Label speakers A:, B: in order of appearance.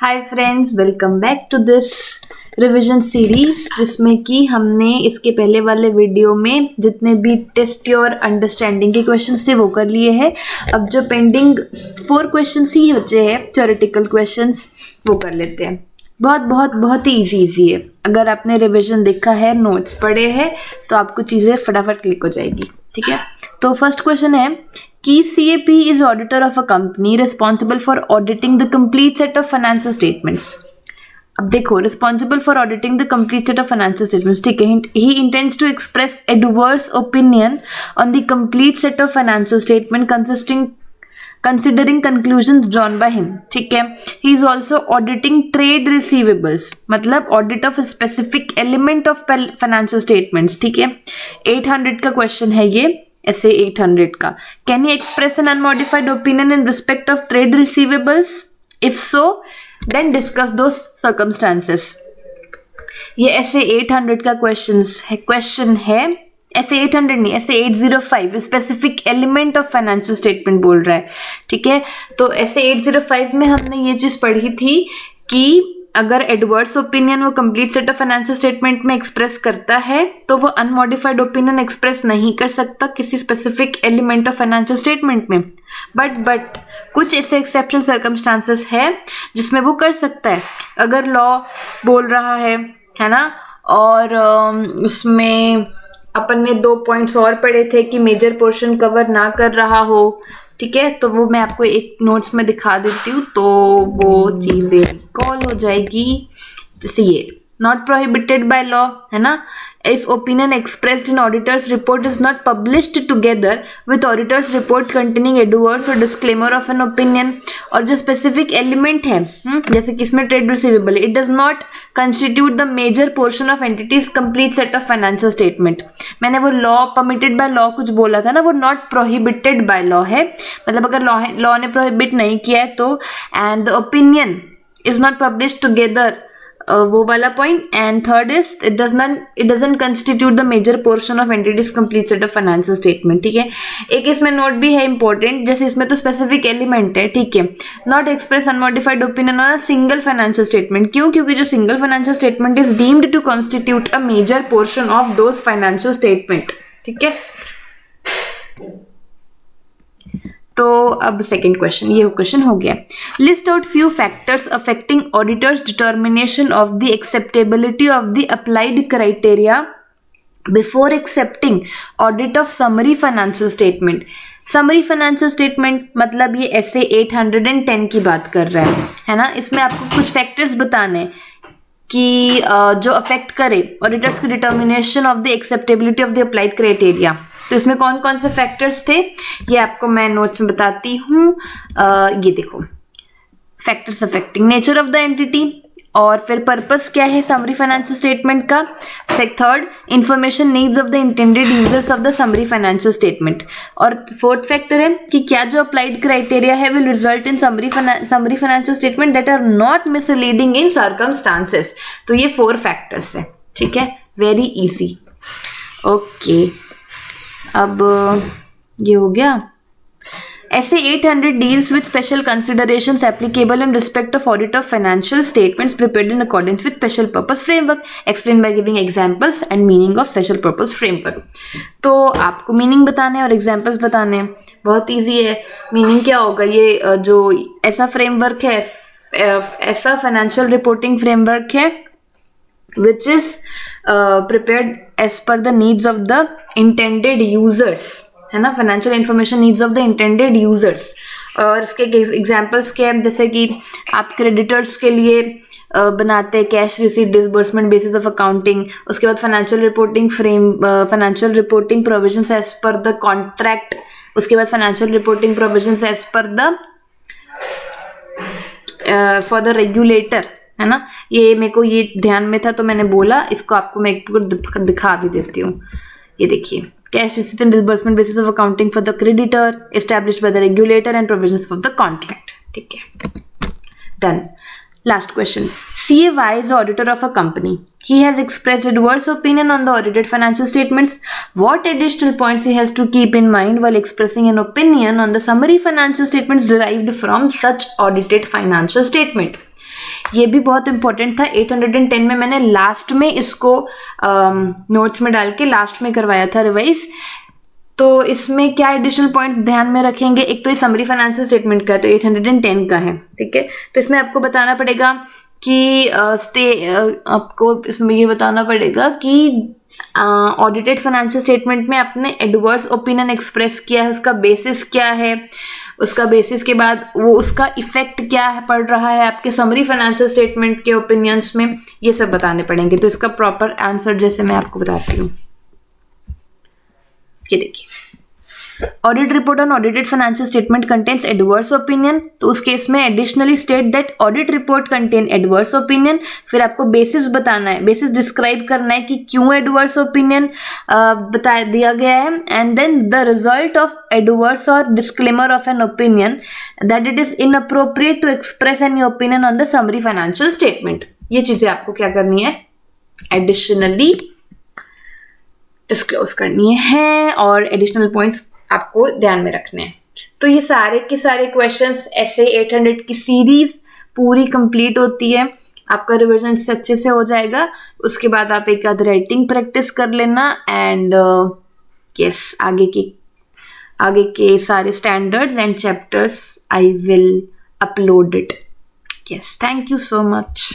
A: Hi friends, welcome back to this revision series जिसमें कि हमने इसके पहले वाले वीडियो में जितने भी टेस्ट योर अंडरस्टैंडिंग के क्वेश्चंस थे वो कर लिए हैं। अब जो पेंडिंग 4 क्वेश्चंस ही बचे हैं थ्योरेटिकल क्वेश्चंस वो कर लेते हैं। बहुत ही इजी है। अगर आपने रिवीजन देखा है, नोट्स पढ़े हैं तो आपको चीज़ें फटाफट क्लिक हो जाएगी। ठीक है, तो फर्स्ट क्वेश्चन है कि CAP is auditor of a company responsible for auditing the complete set of financial statements. अब देखो, responsible for auditing the complete set of financial statements, ठीक है। He intends to express adverse opinion on the complete set of financial statement considering conclusions drawn by him, ठीक है। He is also auditing trade receivables, मतलब audit of a specific element of financial statements, ठीक है। 800 का question है ये, ऐसे 800 का। Can he express an unmodified opinion in respect of trade receivables? If so, then discuss those circumstances. ये ऐसे 800 का क्वेश्चन है। ऐसे 800 नहीं, ऐसे 805 specific element of financial statement बोल रहा है। ठीक है, तो ऐसे 805 में हमने ये चीज पढ़ी थी कि अगर एडवर्स ओपिनियन वो complete set of financial statement में एक्सप्रेस करता है तो वो अनमॉडिफाइड ओपिनियन एक्सप्रेस नहीं कर सकता किसी specific element of financial statement में। बट कुछ ऐसे एक्सेप्शनल सर्कमस्टांसेस है जिसमें वो कर सकता है। अगर लॉ बोल रहा है ना, और उसमें अपन ने 2 पॉइंट्स और पढ़े थे कि मेजर पोर्शन कवर ना कर रहा हो, ठीक है, तो वो मैं आपको एक नोट्स में दिखा देती हूँ तो वो चीज़ें रिकॉल हो जाएगी। जैसे ये नॉट प्रोहिबिटेड बाय लॉ है ना, if opinion expressed in auditors report is not published together with auditors report containing adverse और डिस्क्लेमर ऑफ एन ओपिनियन, और जो स्पेसिफिक एलिमेंट है जैसे कि इसमें trade receivable, it does not constitute the major portion of entities complete set of financial statement. मैंने वो law permitted by law कुछ बोला था ना, वो नॉट प्रोहिबिटेड बाय लॉ है, मतलब अगर लॉ ने प्रोहिबिट नहीं किया है तो, and the opinion is not published together, वो वाला point. And third is it doesn't constitute the major portion of entities complete set of financial statement. ठीक है, एक इसमें नोट भी है इंपॉर्टेंट, जैसे इसमें तो स्पेसिफिक एलिमेंट है, ठीक है। Not express unmodified opinion on a single financial statement, क्यों? क्योंकि जो single financial statement is deemed to constitute a major portion of those financial statement. ठीक है, तो अब सेकेंड क्वेश्चन, ये क्वेश्चन हो गया। List out few factors affecting auditors determination of the acceptability of the applied criteria before accepting audit of summary financial statement. Summary financial statement मतलब ये ऐसे 810 की बात कर रहा है ना। इसमें आपको कुछ फैक्टर्स बताने कि जो अफेक्ट करे ऑडिटर्स की determination of the acceptability of the applied criteria. तो इसमें कौन कौन से फैक्टर्स थे ये आपको मैं नोट्स में बताती हूँ। ये देखो, factors affecting nature of the entity, और फिर पर्पस क्या है समरी फाइनेंशियल स्टेटमेंट का। Third, information needs of the intended users of the summary financial statement, और फोर्थ फैक्टर है कि क्या जो अप्लाइड क्राइटेरिया है will result in summary financial statement that are not misleading in circumstances. तो ये 4 factors है। ठीक है, वेरी इजी। ओके, अब ये हो गया। ऐसे 800 deals with special considerations applicable in respect of audit of financial statements prepared in accordance with special purpose framework. Explain by giving examples and meaning of special purpose framework. तो आपको meaning बताने और examples बताने, बहुत easy है। Meaning क्या होगा, ये जो ऐसा फ्रेमवर्क है, ऐसा फाइनेंशियल रिपोर्टिंग फ्रेमवर्क है which is prepared as per the needs of the intended users, है ना, financial information needs of the intended users। और इसके एग्जाम्पल्स क्या है, जैसे कि आप क्रेडिटर्स के लिए बनाते हैं cash receipt disbursement basis of accounting, उसके बाद financial reporting provisions as per the contract, उसके बाद financial reporting provisions as per the for the regulator, है ना। ये मेरे को ये ध्यान में था तो मैंने बोला, इसको आपको मैं एक दिखा भी देती हूँ। ये देखिए, cash receipt and disbursement basis of accounting for the creditor established by the regulator and provisions for the contract. ठीक है, done. Last question, CA is auditor of a company. He has expressed adverse opinion on the audited financial statements. What additional points he has to keep in mind while expressing an opinion on the summary financial statements derived from such audited financial statement? ये भी बहुत important था। 810 में मैंने last में इसको notes में डाल के लास्ट में करवाया था रिवाइज। तो इसमें क्या एडिशनल पॉइंट्स ध्यान में रखेंगे, एक तो ये समरी फाइनेंशियल स्टेटमेंट का है, तो 810 का है, ठीक है। तो इसमें आपको बताना पड़ेगा कि आपको इसमें ये बताना पड़ेगा कि ऑडिटेड फाइनेंशियल स्टेटमेंट में आपने एडवर्स ओपिनियन एक्सप्रेस किया है, उसका बेसिस क्या है, उसका बेसिस के बाद वो उसका इफेक्ट क्या है पड़ रहा है आपके समरी फाइनेंशियल स्टेटमेंट के ओपिनियंस में, ये सब बताने पड़ेंगे। तो इसका प्रॉपर आंसर जैसे मैं आपको बताती हूँ, ये देखिए, audit report on audited financial statement contains adverse opinion, तो उस केस में additionally state that audit report contain adverse opinion. फिर आपको बेसिस बताना है, बेसिस डिस्क्राइब करना है कि क्यों एडवर्स ओपिनियन बता दिया गया है, and then the result of adverse और disclaimer of an opinion that it is inappropriate to express any opinion on the summary financial statement. ये चीजें आपको क्या करनी है, एडिशनली डिस्क्लोज करनी है और एडिशनल पॉइंट्स आपको ध्यान में रखने हैं। तो ये सारे के सारे क्वेश्चंस ऐसे 800 की सीरीज पूरी कंप्लीट होती है, आपका रिवीजन इससे अच्छे से हो जाएगा। उसके बाद आप एक आध राइटिंग प्रैक्टिस कर लेना एंड यस, आगे के सारे standards and chapters I will upload it. Yes, thank you so much.